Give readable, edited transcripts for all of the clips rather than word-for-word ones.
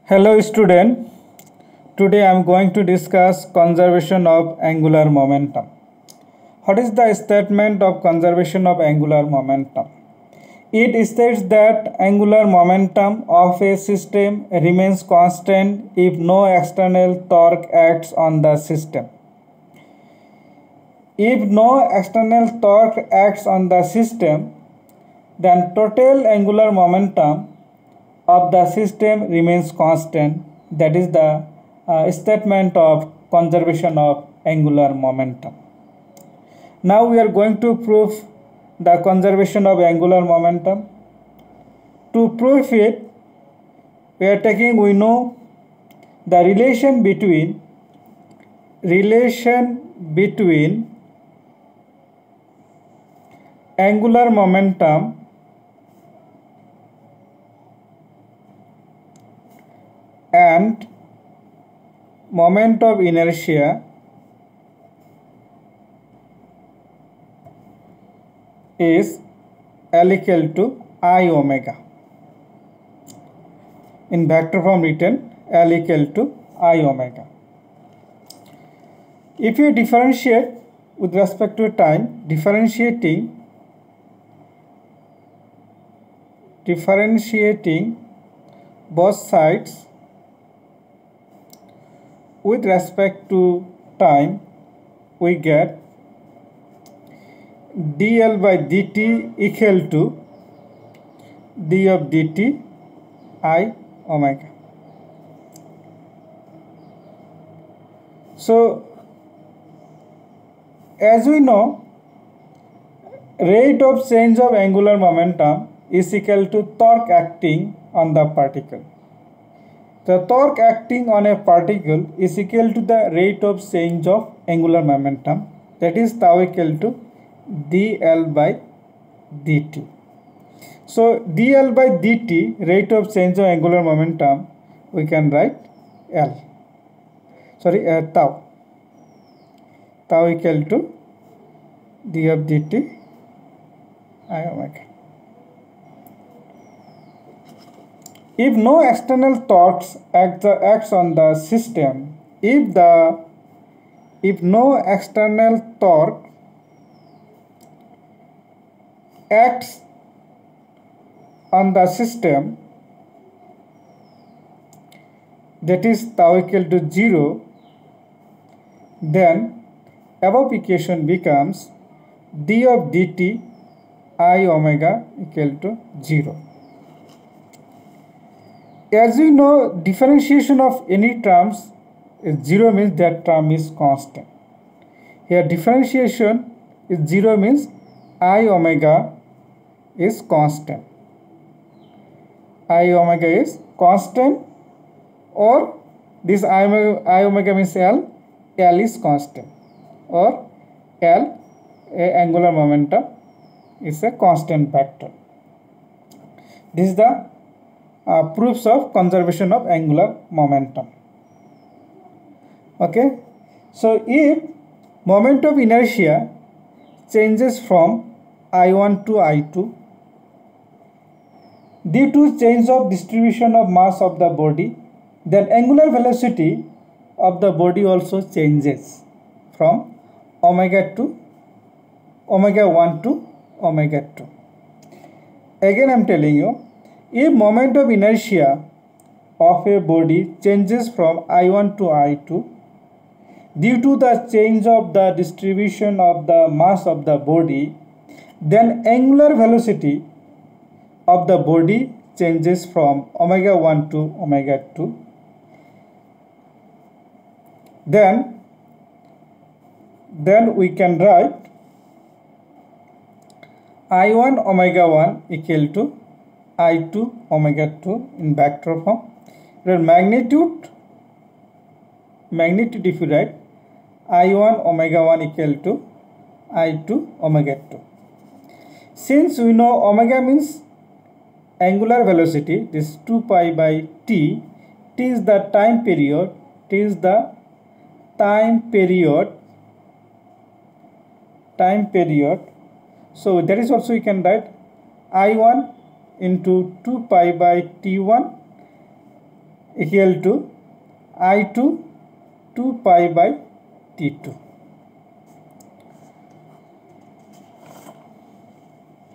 Hello student, today I am going to discuss conservation of angular momentum. What is the statement of conservation of angular momentum? It states that angular momentum of a system remains constant if no external torque acts on the system. If no external torque acts on the system, then total angular momentum of the system remains constant. That is the statement of conservation of angular momentum. Now we are going to prove the conservation of angular momentum. To prove it, we know the relation between angular momentum and moment of inertia is L equal to I omega. In vector form written L equal to I omega. If you differentiate with respect to time, differentiating both sides with respect to time, we get dl by dt equal to d of dt I omega. So as we know, rate of change of angular momentum is equal to torque acting on the particle. The torque acting on a particle is equal to the rate of change of angular momentum, that is tau equal to dl by dt. So dl by dt, rate of change of angular momentum, we can write tau equal to d of dt I omega. If no external torques acts on the system, if no external torque acts on the system, that is tau equal to 0, then above equation becomes d of dt I omega equal to 0. As we know, differentiation of any terms is 0 means that term is constant. Here differentiation is 0 means I omega is constant. I omega is constant, or this I omega means L is constant, or L, angular momentum, is a constant vector. This is the proofs of conservation of angular momentum. Okay, so if moment of inertia changes from I1 to I2 due to change of distribution of mass of the body, then angular velocity of the body also changes from omega 1 to omega 2. Again I am telling you, if moment of inertia of a body changes from I1 to I2 due to the change of the distribution of the mass of the body, then angular velocity of the body changes from omega 1 to omega 2. Then we can write I1 omega 1 equal to I2 omega 2 in vector form. Where magnitude if you write I1 omega 1 equal to I2 omega 2. Since we know omega means angular velocity, this 2 pi by t is the time period, so that is also we can write I1 into 2 pi by t1 equal to I2 2 pi by T2.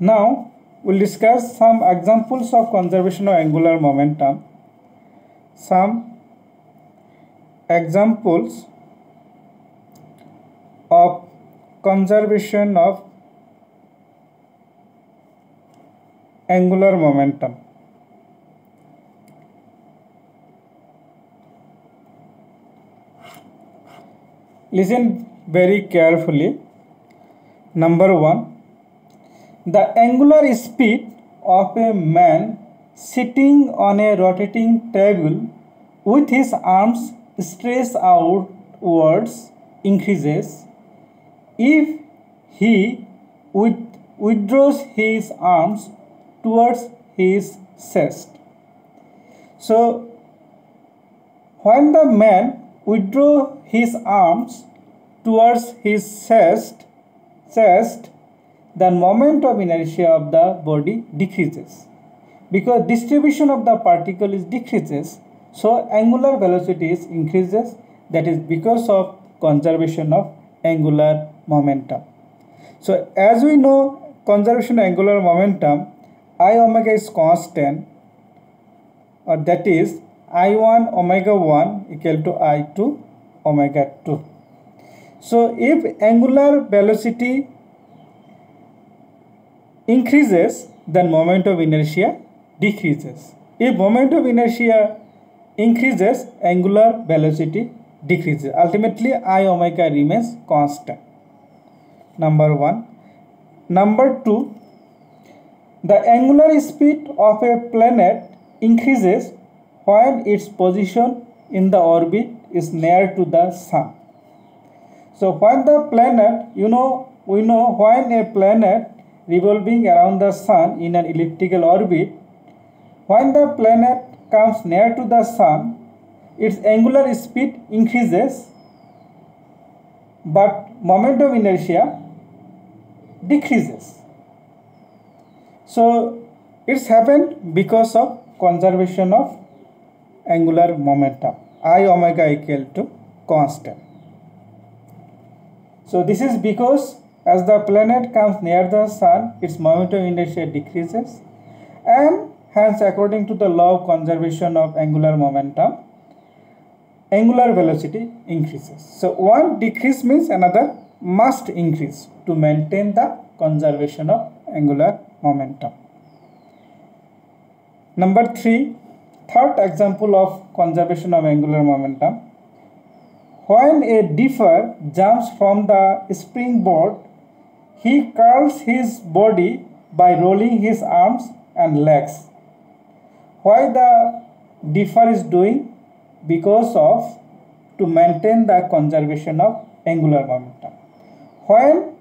Now we'll discuss some examples of conservation of angular momentum. Some examples of conservation of angular momentum. Listen very carefully. Number 1. The angular speed of a man sitting on a rotating table with his arms stretched outwards increases if he withdraws his arms towards his chest. So, when the man withdraws his arms towards his chest, the moment of inertia of the body decreases. Because distribution of the particle is decreases, so angular velocity is increases. That is because of conservation of angular momentum. So as we know, conservation of angular momentum, I omega is constant, or that is I1 omega 1 equal to I2 omega 2. So if angular velocity increases, then moment of inertia decreases. If moment of inertia increases, angular velocity decreases. Ultimately, I omega remains constant. Number 1. Number 2. The angular speed of a planet increases when its position in the orbit is near to the sun. So when the planet, we know when a planet revolving around the sun in an elliptical orbit, when the planet comes near to the sun, its angular speed increases, but moment of inertia decreases. So it's happened because of conservation of angular momentum. I omega equal to constant. So this is because as the planet comes near the sun, its moment of inertia decreases, and hence according to the law of conservation of angular momentum, angular velocity increases. So one decrease means another must increase to maintain the conservation of angular momentum. Number 3, third example of conservation of angular momentum. When a differ jumps from the springboard, he curls his body by rolling his arms and legs. Why the differ is doing? Because of to maintain the conservation of angular momentum. When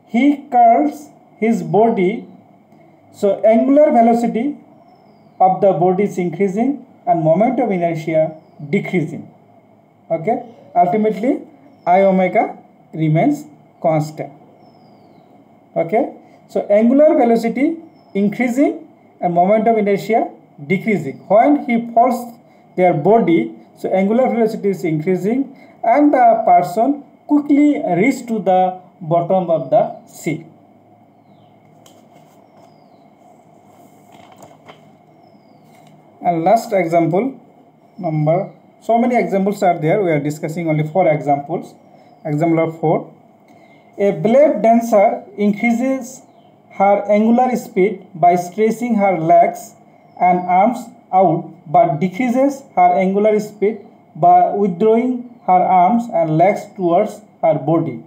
he curls his body, so angular velocity of the body is increasing and moment of inertia decreasing. Okay, ultimately I omega remains constant. Okay, so angular velocity increasing and moment of inertia decreasing. When he falls their body, so angular velocity is increasing and the person quickly reaches to the bottom of the sea. And last example, so many examples are there, we are discussing only 4 examples. Example of 4. A blade dancer increases her angular speed by stretching her legs and arms out, but decreases her angular speed by withdrawing her arms and legs towards her body.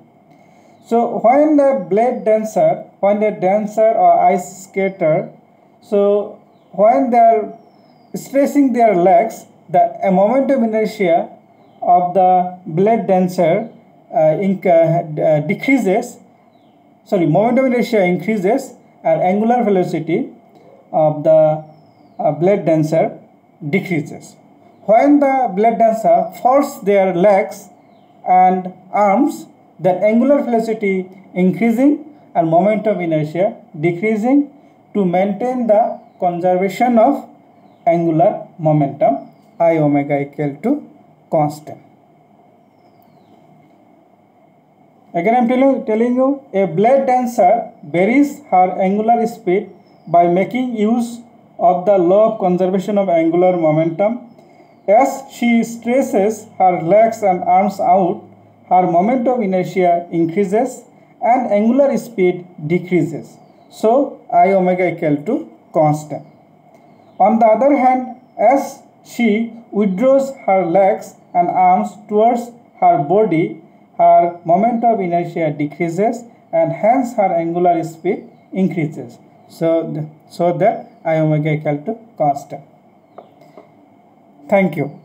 So when the blade dancer, when the dancer or ice skater, so when they are stretching their legs, the moment of inertia of the blade dancer decreases, moment of inertia increases and angular velocity of the blade dancer decreases. When the blade dancer folds their legs and arms, the angular velocity increasing and moment of inertia decreasing to maintain the conservation of angular momentum. I omega equal to constant. Again I am telling you, a blade dancer varies her angular speed by making use of the law of conservation of angular momentum. As she stretches her legs and arms out, her moment of inertia increases and angular speed decreases. So I omega equal to constant. On the other hand, as she withdraws her legs and arms towards her body, her moment of inertia decreases and hence her angular speed increases. So that I omega equal to constant. Thank you.